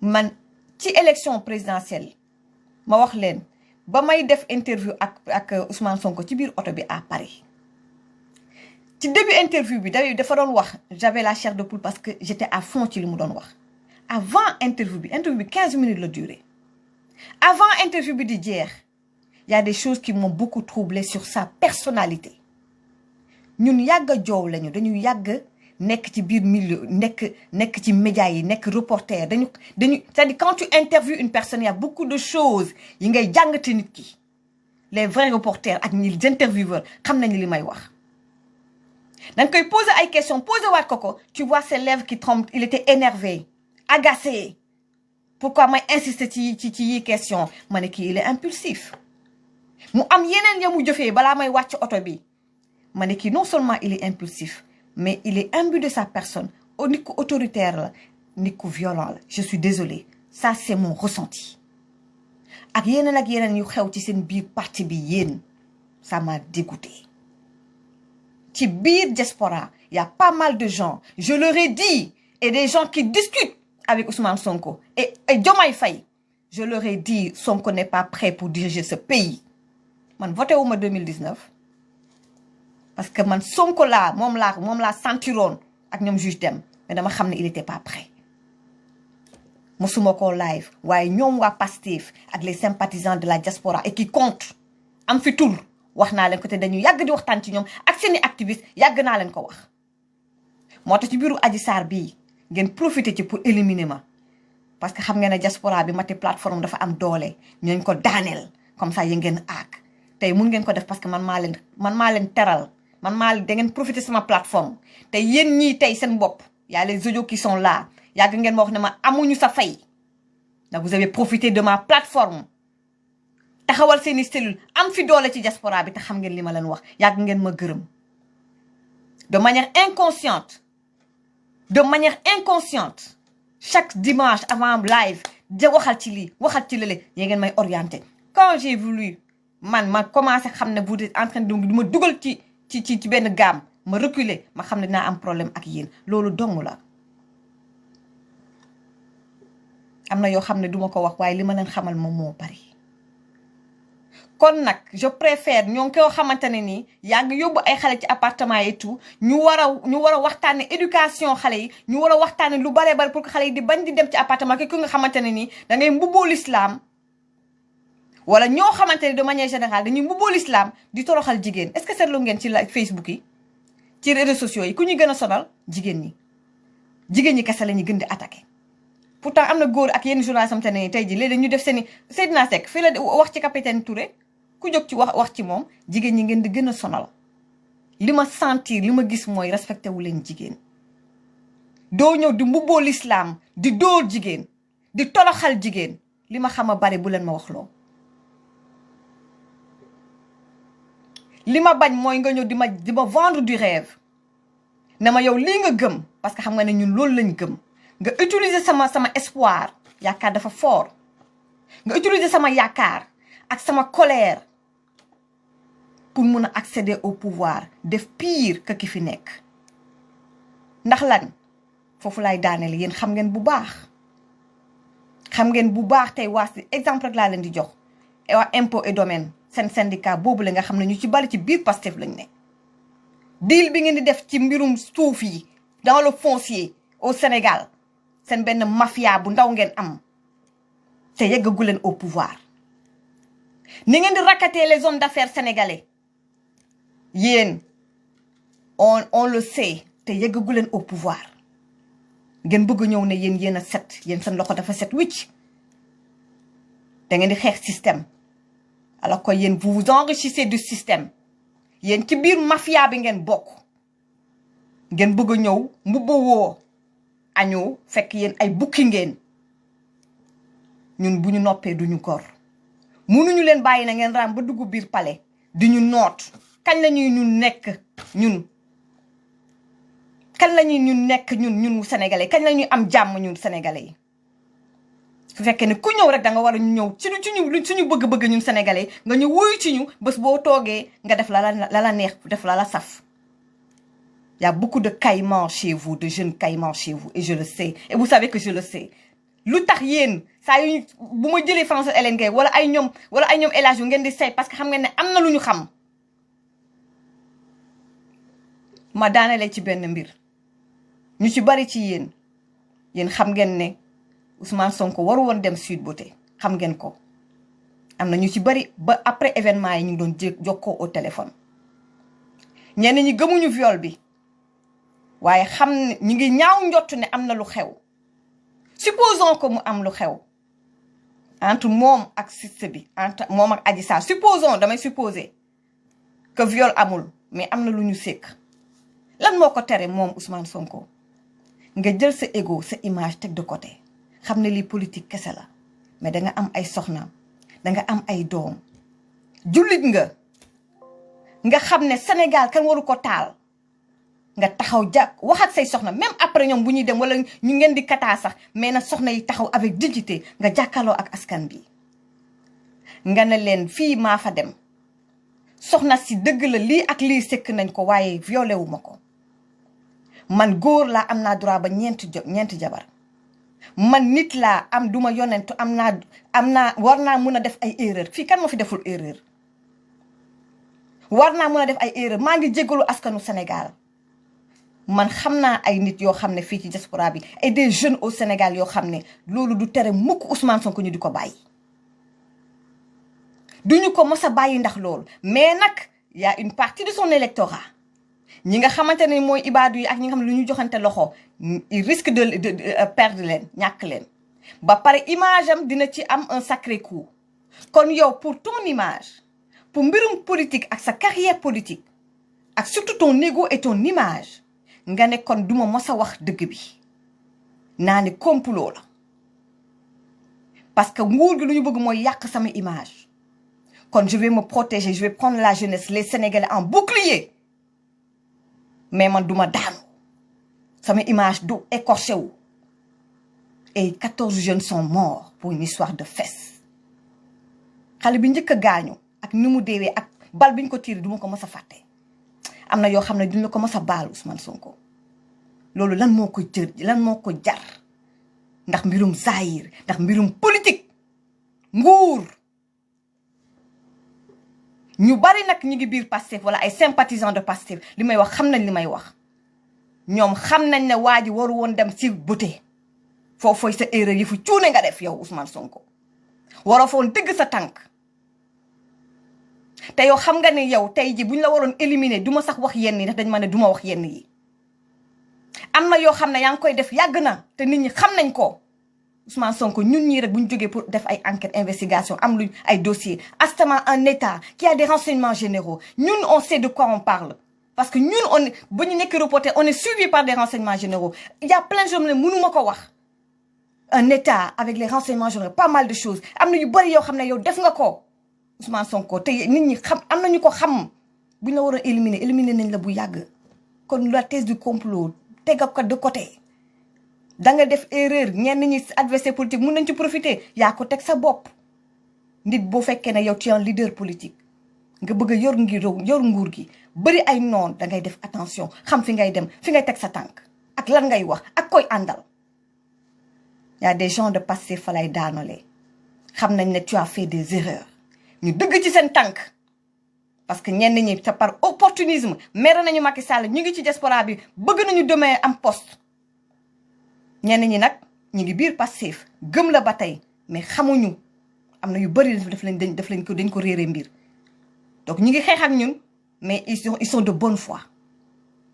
man ci élection présidentielle ma wax leen ba may def interview ak Ousmane Sonko ci biir oto bi à Paris ci début interview bi dafa doon wax j'avais la chair de poule parce que j'étais à fond ci li mu doon wax avant interview bi 15 minutes la durée avant interview bi di jeex y a des choses qui m'ont beaucoup troublé sur sa personnalité ñun yàgg a joow lañu dañu yàgg nekk ci biir milieu nekk ci médias yi nekk reporter dañu c'est-à-dire quand tu interviews une personne il y a beaucoup de choses yi ngay jàngate nit ki les vrais reporters ak ñi intervieweurs xam nañu li may wax danga koy poser ay questions poser waat ko tu vois ses lèvres qui tremblent il était énervé agacé pourquoi may insister ci yi question ma ne kii il est impulsif mu am yeneen ya mu jëfee balaa may wàcc oto bi ma ne kii non seulement il est impulsif mais il est imbu de sa personne nit ku autoritaire la nit ku violent la je suis désolée ça c'est mon ressenti ak yeneen yu xew ci seen biir parti bi yéen ça m'a dégoûté ci biir diaspora il y a pas mal de gens je leur ai dit et des gens qui discutent avec Ousmane Sonko et Diomaye Faye je leur ai dit Sonko n'est pas prêt pour diriger ce pays man voté wu ma 2019 parce que man Sonko laa moom laa sentiroon ak ñoom juge dem mais dama xam ne il était pas prêt mosuma koo live waaye ñoom waa Pastef ak les sympathisants de la diaspora et qui compte am fi tur wax naa leen ko te dañu yàgg di waxtaan ci ñoom ak seeni activiste yàgg naa leen ko wax moo tax ci biiru Adji Sarr bii ngeen profité ci pour éliminer ma parce que xam ngeen ne diaspora bi mati plateforme dafa am doole ñooñ ko daaneel comme ça yi ngeen aak tey mun ngeen ko def parce que man maa leen teral da ngeen profité sama plateforme te yéen ñii tey seen bopp y a les audios qui sont là yàgg ngeen ma wax ne ma amuñu sa fay ndax vous avez profité de ma plateforme taxawal seeni cellule am fi doole ci diaspora bi te xam ngeen li ma leen wax yàgg ngeen ma gërëm de manière inconsciente chaque dimanche avant live ja waxal ci lii waxal ci lële yee ngeen may orienté quand j'ai voulu ma commencé xam ne vous êtes en train de ma dugal ci benn gamme ma reculer ma xam ne dinaa am problème ak yéen loolu dong la am na yoo xam ne duma ko wax waaye li ma leen xamal moom moo bari kon nag je préfère ñoo ngi koo xamante ne nii yaa ngi yóbbu ay xale ci appartement et tout ñu war a waxtaane éducation xale yi ñu war a waxtaane lu baree bari pour que xale yi di bañ di dem ci appartement ki nga xamante ne nii da ngay mbubboo l'islam wala ñoo xamante ne de manière générale dañuy mbubboo l'islam di toroxal jigéen est-ce que seetlu ngeen ci la Facebook yi ci réseaux sociaux yi ku ñu gën a sonal jigéen ñi kese la ñu gën di attaqué pourtant am na góor ak yenn journalistes xamante ne tey ji léeg-léeg ñu def seeni Seydina Seck fii la wax ci capitaine Touré ku jóg ci wax ci moom jigéen ñi ngeen di gën a sonal li ma sentir li ma gis mooy respecté wu leen jigéen doo ñëw di mbubboo l'islam di dóor jigéen di toroxal jigéen li ma xam a bari bu leen ma wax loo li ma bañ mooy nga ñëw di ma vendre du rêve ne ma yow lii nga gëm parce que xam nga ne ñun loolu lañ gëm nga utiliser sama espoir yaakaar dafa fort nga utiliser sama yaakaar ak sama colère pour mun a accéder au pouvoir def pire que ki fi nekk ndax lan foofu lay daaneel yéen xam ngeen bu baax tey waa si exemple rek laa leen di jox waa impôt et domaine seen syndicat boobu la nga xam ne ñu ci bari ci biir Pastef lañ ne deal bi ngeen di def ci mbirum suuf yi dans le foncier au Sénégal seen benn mafia bu ndaw ngeen am te yeggagu leen au pouvoir ni ngeen di racketter les hommes d'affaires sénégalais yéen on le sait te yeggagu leen au pouvoir ngeen bëgg ñëw ne yéen a set yéen seen loxo dafa set wicc da ngeen di xeex système alors que yéen vous vous enrichissez du système yéen ci biir mafia bi ngeen bokk ngeen bëgg a ñëw mbubboo añoo fekk yéen ay bukki ngeen ñun bu ñu noppee duñu gor mënuñu leen bàyyi na ngeen raam ba dugg biir palais di ñu noot kañ la ñuy nekk ñun ñun sénégalais kañ la ñuy am jàmm ñun sénégalais yi su fekkee ne ku ñëw rek da nga war a ñëw suñu bëgg-bëgg ñun sénégalais nga ñëw wuyu ci ñu bés boo toogee nga def la neex def la saf. Il y a beaucoup de caïmans chez vous, de jeunes caïmans chez vous, et je le sais. Et vous savez que je le sais. lu tax yéen saa yu bu ma jëlee Françoise Hélène Gaye wala ay ñoom El Hadj ngeen di say parce que xam ngeen ne am na lu ñu xam. ma daanale ci benn mbir ñu ci bari ci yéen xam ngeen ne Ousmane Sonko waru woon dem Sweet Beauté xam ngeen ko. am na ñu ci bari ba après événement yi ñu ngi doon jokkoo au téléphone ñenn ñi gëmuñu viol bi waaye xam ne ñu ngi ñaaw njott ne am na lu xew supposons que mu am lu xew entre moom ak Siteu bi entre moom ak Adji Sarr supposons damay supposer que viol amul mais am na lu ñu sekk lan moo ko tere moom Ousmane Sonko nga jël sa ego sa image teg de côté xam ne lii politique kese la mais danga am ay soxna danga am ay doom jullit nga xam ne Sénégal kan waru ko taal nga taxaw wax ak say soxna même après ñoom bu ñuy dem wala ñu ngeen di kataa sax mais na soxna yi taxaw avec dignité nga jàkkaarloo ak askan bi nga ne leen fii maa fa dem soxna si dëgg la lii ak lii sekk nañ ko waaye violé wu ma ko man góor laa am naa droit ba ñeenti jabar man nit laa am duma yonentu am naa war naa mun a def ay erreur fii kan moo fi deful erreur war naa mun a def ay erreur maa ngi jégalu askanu Sénégal man xam naa ay nit yoo xam ne fii ci diaspora bi et des jeunes au Sénégal yoo xam ne loolu du tere mukk Ousmane Sonko ñu di ko bàyyi duñu ko mos a bàyyi ndax loolu mais nag y a une partie de son électorat ñi nga xamante ne mooy ibaadu yi ak ñi nga xam ne lu ñu joxante loxo il risque de perdre leen ñàkk leen ba pare image am dina ci am un sacré coup kon yow pour ton image pour mbirum politique ak sa carrière politique ak surtout ton ego et ton image nga ne kon duma mos a wax dëgg bi naa ne complot la parce que nguur gi lu ñu bëgg mooy yàq sama image kon je vais me protéger je vais prendre la jeunesse les Sénégalais en bouclier mais man duma daanu sama image du écorché wu et 14 jeunes sont morts pour une histoire de fesses xale bi njëkk a gaañu ak ni mu deewee ak bal bi ñu ko tiiri duma ko mës a fàtte am na yoo xam ne duñ la ko mës a baal Ousmane Sonko loolu lan moo ko jar ndax mbirum zahir ndax mbirum politique nguur ñu bari nag ñi ngi biir Pastef wala ay sympathisants de Pastef li may wax xam nañ li may wax ñoom xam nañ ne waa ji waru woon dem ci beauté foofu sa erreur yi fu cuune nga def yow Ousmane Sonko waroo foon dëgg sa tànk te yow xam nga ne yow tey ji buñ la waroon éliminer du ma sax wax yenn yi ndax dañ ma ne du ma wax yenn yi am na yoo xam ne yaa ngi koy def yàgg na te nit ñi xam nañ ko Ousmane Sonko ñun ñii rek bu ñu jógee pour def ay enquête investigation am lu ay dossiers astama un état qui a des renseignements généraux ñun on sait de quoi on parle parce que ñun ba ñu nekk reporter on est suivi par des renseignements généraux il y a plein de choses ne mënuma ko wax un état avec les renseignements généraux pas mal de choses am na yu bëri yoo xam ne yow def nga ko Ousmane Sonko te nit ñi xam am nañu ko xam bu ñu la waroon éliminer nañ la bu yàgg kon la thèse du complot tega ko de côté da nga def erreur ñenn ñi adversaire politique mun nañ ci profiter yaa ko teg sa bopp nit boo fekkee ne yow tu es un leader politique nga bëgg a yor nguur gi bëri ay noon da ngay def attention xam fi ngay dem fi ngay teg sa tànk ak lan ngay wax ak koy àndal y a des gens de Pastef fa lay daanale xam nañ ne tu as fait des erreurs ñu dëgg ci seen tànk parce que ñenn ñi c'est par opportunisme mere nañu Macky Sall ñu ngi ci diaspora bi bëgg nañu demain am poste ñenn ñi nag ñu ngi biir Pastef gëm la ba tey mais xamuñu am na yu bëri dañ ko réeree mbir donc ñu ngi xeex ak ñun mais ils sont de bonne foi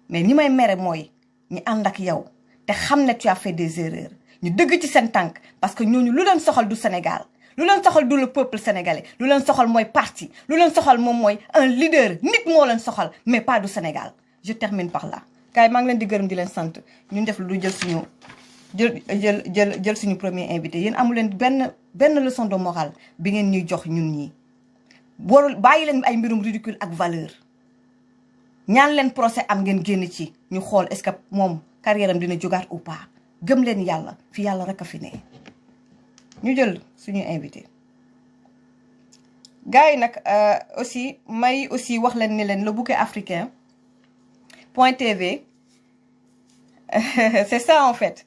mais ñi may mere mooy ñu ànd ak yow te xam ne tu as fait des erreurs ñu dëgg ci seen tànk parce que ñooñu lu leen soxal du Sénégal lu leen soxal du le peuple sénégalais lu leen soxal mooy parti lu leen soxal moom mooy un leader nit moo leen soxal mais pas du Sénégal je termine par là. gars yi maa ngi leen di gërëm di leen sant ñun def lu jël suñu premier invité yéen amu leen benn leçon de morale bi ngeen ñuy jox ñun ñii warul bàyyi leen ay mbirum ridicule ak valeur ñaan leen procès am ngeen génn ci ñu xool est-ce que moom carrière am dina jógaat ou pas gëm leen yàlla fi yàlla rek a fi ne ñu jël suñu invité gars yi nag aussi may aussi wax leen ni leen le bouquet africain point tv c'est ça en fait